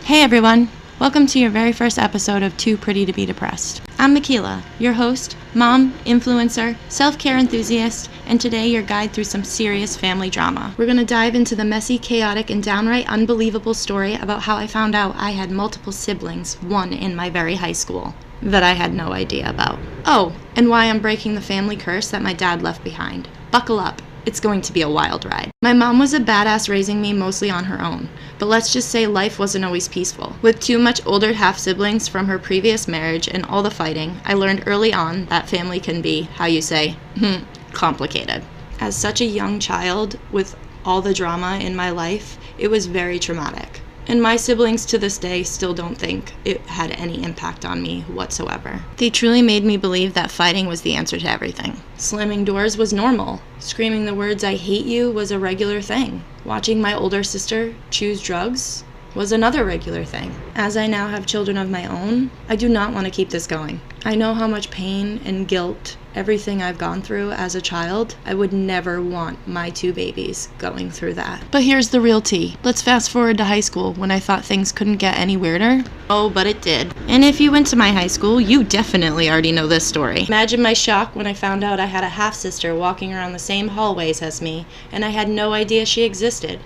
Hey everyone! Welcome to your very first episode of Too Pretty to Be Depressed. I'm Michaela, your host, mom, influencer, self-care enthusiast, and today your guide through some serious family drama. We're going to dive into the messy, chaotic, and downright unbelievable story about how I found out I had multiple siblings, one in my very high school, that I had no idea about. Oh, and why I'm breaking the family curse that my dad left behind. Buckle up. It's going to be a wild ride. My mom was a badass raising me mostly on her own, but let's just say life wasn't always peaceful. With two much older half-siblings from her previous marriage and all the fighting, I learned early on that family can be, how you say, complicated. As such a young child, with all the drama in my life, it was very traumatic. And my siblings to this day still don't think it had any impact on me whatsoever. They truly made me believe that fighting was the answer to everything. Slamming doors was normal. Screaming the words "I hate you" was a regular thing. Watching my older sister choose drugs was another regular thing. As I now have children of my own, I do not want to keep this going. I know how much pain and guilt, everything I've gone through as a child. I would never want my two babies going through that. But here's the real tea. Let's fast forward to high school when I thought things couldn't get any weirder. Oh, but it did. And if you went to my high school, you definitely already know this story. Imagine my shock when I found out I had a half-sister walking around the same hallways as me, and I had no idea she existed.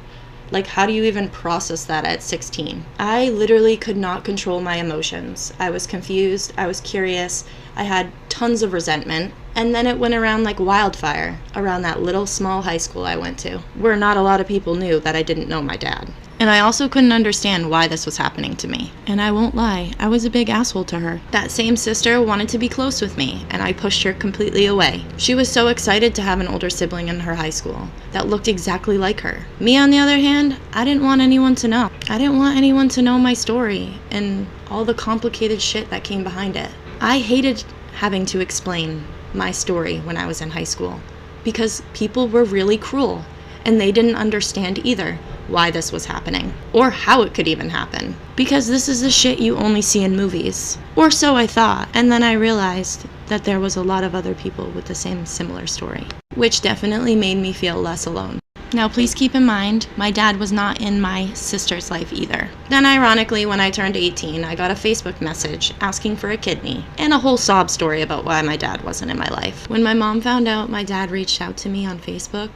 Like, how do you even process that at 16? I literally could not control my emotions. I was confused, I was curious, I had tons of resentment, and then it went around like wildfire around that little small high school I went to, where not a lot of people knew that I didn't know my dad. And I also couldn't understand why this was happening to me. And I won't lie, I was a big asshole to her. That same sister wanted to be close with me, and I pushed her completely away. She was so excited to have an older sibling in her high school that looked exactly like her. Me, on the other hand, I didn't want anyone to know. I didn't want anyone to know my story and all the complicated shit that came behind it. I hated having to explain my story when I was in high school because people were really cruel and they didn't understand either why this was happening, or how it could even happen. Because this is the shit you only see in movies. Or so I thought, and then I realized that there was a lot of other people with the same similar story, which definitely made me feel less alone. Now please keep in mind, my dad was not in my sister's life either. Then ironically, when I turned 18, I got a Facebook message asking for a kidney, and a whole sob story about why my dad wasn't in my life. When my mom found out my dad reached out to me on Facebook,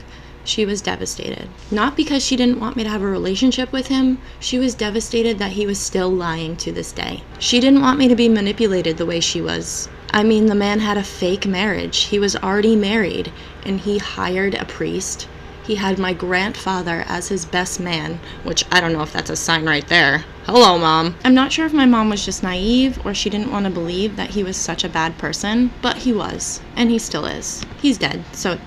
she was devastated. Not because she didn't want me to have a relationship with him, she was devastated that he was still lying to this day. She didn't want me to be manipulated the way she was. I mean, the man had a fake marriage. He was already married, and he hired a priest. He had my grandfather as his best man, which I don't know if that's a sign right there. Hello, Mom. I'm not sure if my mom was just naive or she didn't want to believe that he was such a bad person, but he was, and he still is. He's dead, so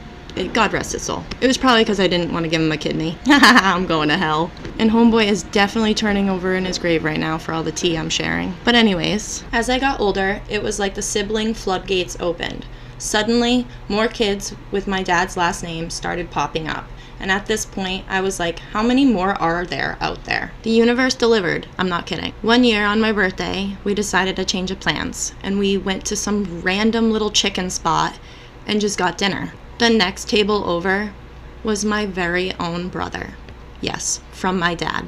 God rest his soul. It was probably because I didn't want to give him a kidney. I'm going to hell. And homeboy is definitely turning over in his grave right now for all the tea I'm sharing. But anyways, as I got older, it was like the sibling floodgates opened. Suddenly, more kids with my dad's last name started popping up. And at this point, I was like, how many more are there out there? The universe delivered. I'm not kidding. One year on my birthday, we decided a change of plans. And we went to some random little chicken spot and just got dinner. The next table over was my very own brother. Yes, from my dad.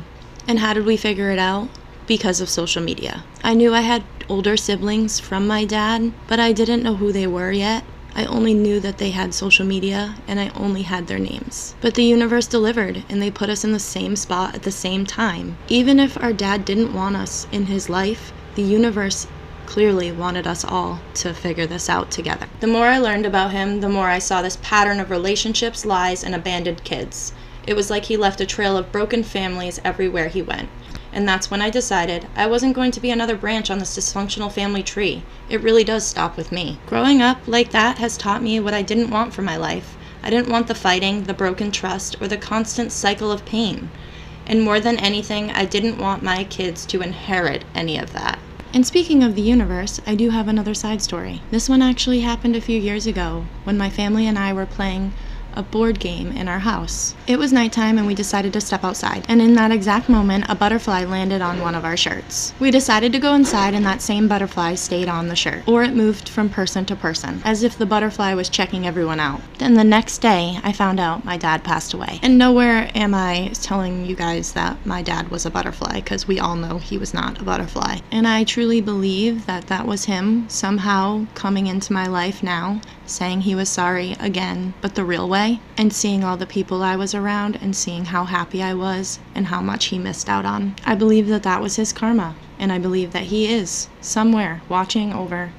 And how did we figure it out? Because of social media. I knew I had older siblings from my dad, but I didn't know who they were yet. I only knew that they had social media, and I only had their names. But the universe delivered, and they put us in the same spot at the same time. Even if our dad didn't want us in his life, the universe clearly wanted us all to figure this out together. The more I learned about him, the more I saw this pattern of relationships, lies, and abandoned kids. It was like he left a trail of broken families everywhere he went. And that's when I decided I wasn't going to be another branch on this dysfunctional family tree. It really does stop with me. Growing up like that has taught me what I didn't want for my life. I didn't want the fighting, the broken trust, or the constant cycle of pain. And more than anything, I didn't want my kids to inherit any of that. And speaking of the universe, I do have another side story. This one actually happened a few years ago when my family and I were playing a board game in our house. It was nighttime and we decided to step outside, and in that exact moment, a butterfly landed on one of our shirts. We decided to go inside and that same butterfly stayed on the shirt, or it moved from person to person, as if the butterfly was checking everyone out. Then the next day, I found out my dad passed away. And nowhere am I telling you guys that my dad was a butterfly, because we all know he was not a butterfly. And I truly believe that that was him somehow coming into my life now, saying he was sorry again, but the real way, and seeing all the people I was around and seeing how happy I was and how much he missed out on. I believe that that was his karma, and I believe that he is somewhere watching over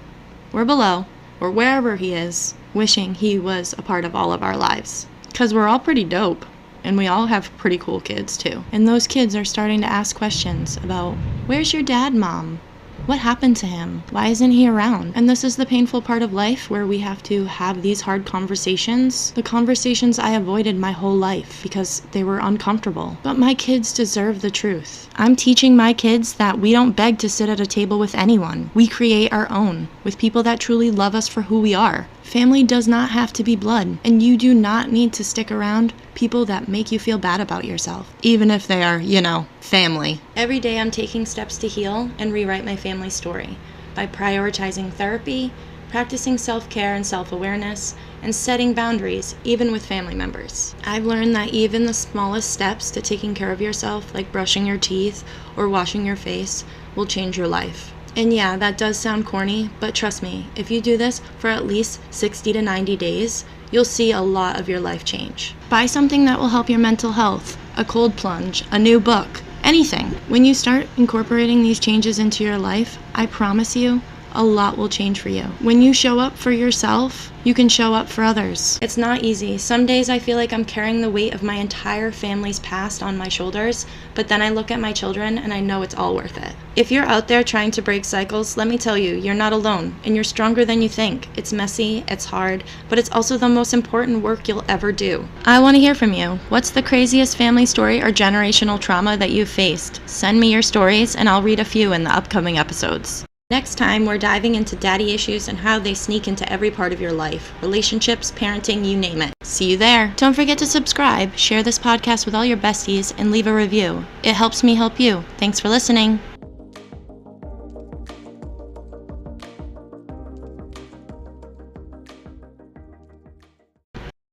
or below or wherever he is, wishing he was a part of all of our lives. Because we're all pretty dope, and we all have pretty cool kids too. And those kids are starting to ask questions about, where's your dad, Mom? What happened to him? Why isn't he around? And this is the painful part of life where we have to have these hard conversations. The conversations I avoided my whole life because they were uncomfortable. But my kids deserve the truth. I'm teaching my kids that we don't beg to sit at a table with anyone. We create our own with people that truly love us for who we are. Family does not have to be blood, and you do not need to stick around people that make you feel bad about yourself, even if they are, family. Every day I'm taking steps to heal and rewrite my family story by prioritizing therapy, practicing self-care and self-awareness, and setting boundaries, even with family members. I've learned that even the smallest steps to taking care of yourself, like brushing your teeth or washing your face, will change your life. And yeah, that does sound corny, but trust me, if you do this for at least 60 to 90 days, you'll see a lot of your life change. Buy something that will help your mental health, a cold plunge, a new book, anything. When you start incorporating these changes into your life, I promise you, a lot will change for you. When you show up for yourself, you can show up for others. It's not easy. Some days I feel like I'm carrying the weight of my entire family's past on my shoulders, but then I look at my children and I know it's all worth it. If you're out there trying to break cycles, let me tell you, you're not alone, and you're stronger than you think. It's messy, it's hard, but it's also the most important work you'll ever do. I want to hear from you. What's the craziest family story or generational trauma that you've faced? Send me your stories and I'll read a few in the upcoming episodes. Next time, we're diving into daddy issues and how they sneak into every part of your life. Relationships, parenting, you name it. See you there. Don't forget to subscribe, share this podcast with all your besties, and leave a review. It helps me help you. Thanks for listening.